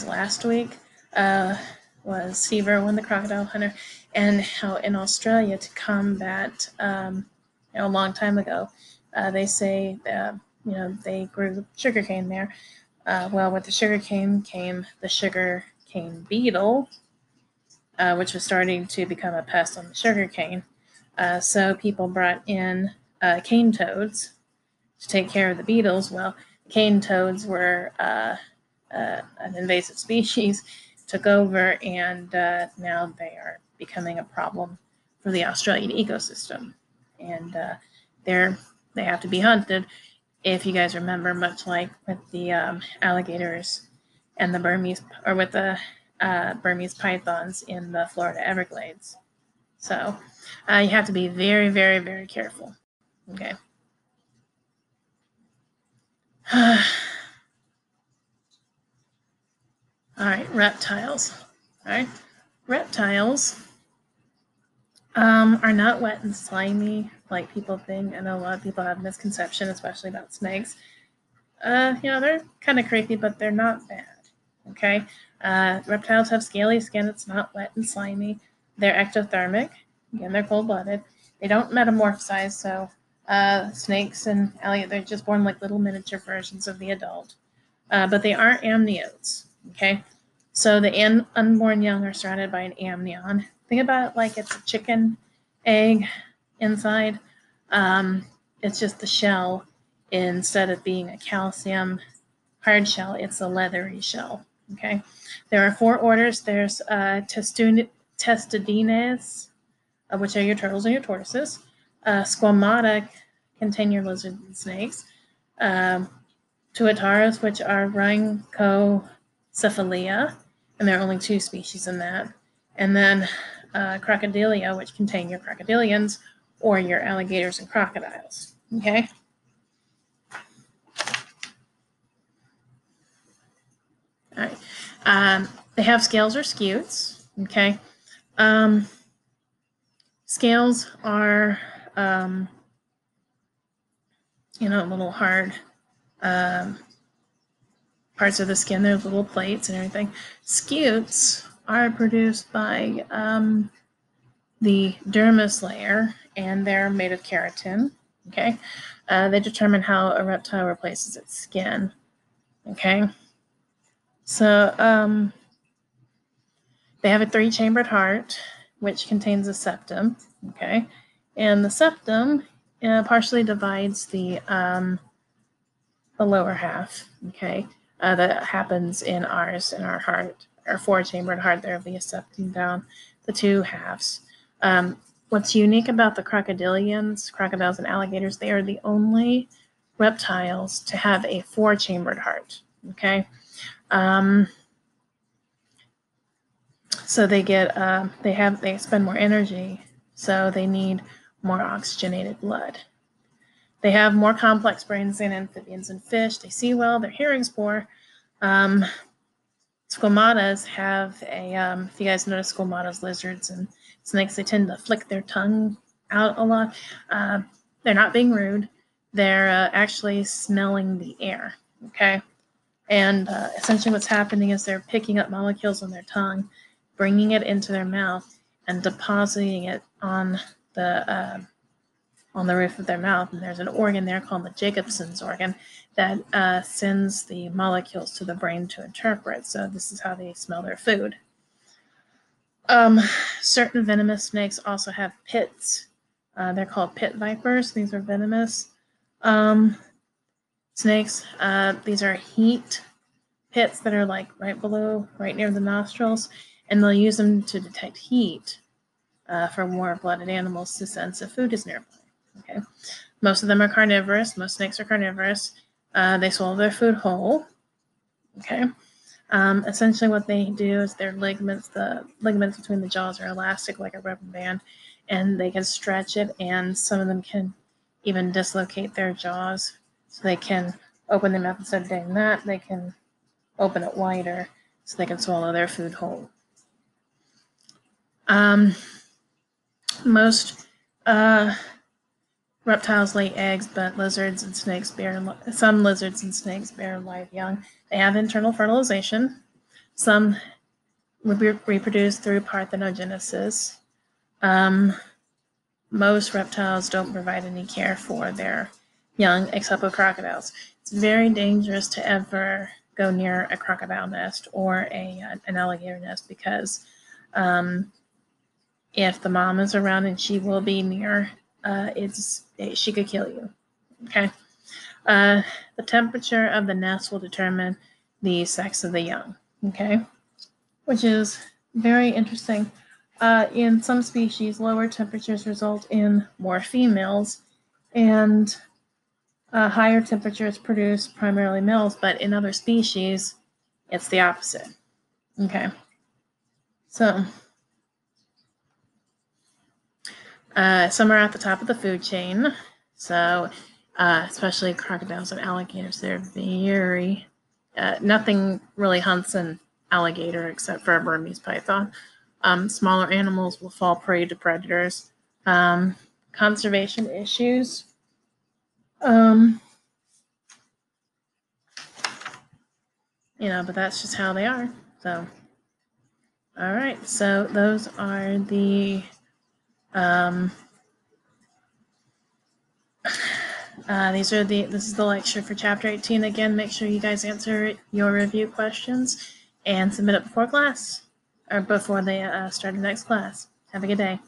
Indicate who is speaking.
Speaker 1: last week was fever when the crocodile hunter, and how in Australia to combat, a long time ago, they say they grew sugarcane there. Well, with the sugarcane came the sugarcane beetle, which was starting to become a pest on the sugarcane. So people brought in cane toads to take care of the beetles. Well, cane toads were an invasive species, took over, and now they are becoming a problem for the Australian ecosystem. And they have to be hunted. If you guys remember, much like with the alligators and the Burmese, or with the Burmese pythons in the Florida Everglades. So you have to be very, very, very careful. Okay. All right, reptiles. All right, reptiles are not wet and slimy like people think. I know a lot of people have misconception, especially about snakes. They're kind of creepy, but they're not bad. Okay, reptiles have scaly skin. It's not wet and slimy. They're ectothermic. Again, they're cold-blooded. They don't metamorphosize, so snakes and alligators, they're just born like little miniature versions of the adult. But they are amniotes. Okay, so the unborn young are surrounded by an amnion. Think about it like it's a chicken egg inside. It's just the shell. Instead of being a calcium hard shell, it's a leathery shell. Okay, there are 4 orders. There's Testudines, which are your turtles and your tortoises. Squamata contain your lizards and snakes. Tuataras, which are Rhynchocephalia, and there are only 2 species in that. And then Crocodilia, which contain your crocodilians or your alligators and crocodiles. Okay. All right. They have scales or scutes. Okay. Scales are, little hard parts of the skin. There's little plates and everything. Scutes are produced by the dermis layer, and they're made of keratin. Okay. They determine how a reptile replaces its skin. Okay. So they have a 3-chambered heart, which contains a septum. Okay. And the septum partially divides the lower half. Okay. That happens in ours, in our heart. Our 4-chambered heart, there will be a septum down the 2 halves. What's unique about the crocodiles and alligators, they are the only reptiles to have a 4-chambered heart. Okay. So they expend more energy, so they need more oxygenated blood. They have more complex brains than amphibians and fish. They see well. Their hearing's poor. Squamatas have if you guys notice squamatas, lizards, and snakes, they tend to flick their tongue out a lot. They're not being rude. They're actually smelling the air. Okay. And essentially what's happening is they're picking up molecules on their tongue, bringing it into their mouth, and depositing it on the roof of their mouth. And there's an organ there called the Jacobson's organ that sends the molecules to the brain to interpret. So this is how they smell their food. Certain venomous snakes also have pits. They're called pit vipers. These are venomous snakes. These are heat pits that are like right near the nostrils, and they'll use them to detect heat for warm-blooded animals to sense if food is nearby. Okay, most of them are carnivorous. Most snakes are carnivorous. They swallow their food whole. Okay, essentially what they do is the ligaments between the jaws are elastic like a rubber band, and they can stretch it, and some of them can even dislocate their jaws. So they can open their mouth. Instead of doing that, they can open it wider so they can swallow their food whole. Most reptiles lay eggs, but some lizards and snakes bear live young. They have internal fertilization. Some reproduce through parthenogenesis. Most reptiles don't provide any care for their young, except for crocodiles. It's very dangerous to ever go near a crocodile nest or an alligator nest because if the mom is around, and she will be near, she could kill you. Okay. The temperature of the nest will determine the sex of the young. Okay, which is very interesting. In some species, lower temperatures result in more females, and higher temperatures produce primarily males, but in other species, it's the opposite. Okay, so some are at the top of the food chain, so especially crocodiles and alligators, they're very, nothing really hunts an alligator except for a Burmese python. Smaller animals will fall prey to predators. Conservation issues. But that's just how they are. So, all right. So those are the this is the lecture for chapter 18. Again, make sure you guys answer your review questions and submit it before class or before they start the next class. Have a good day.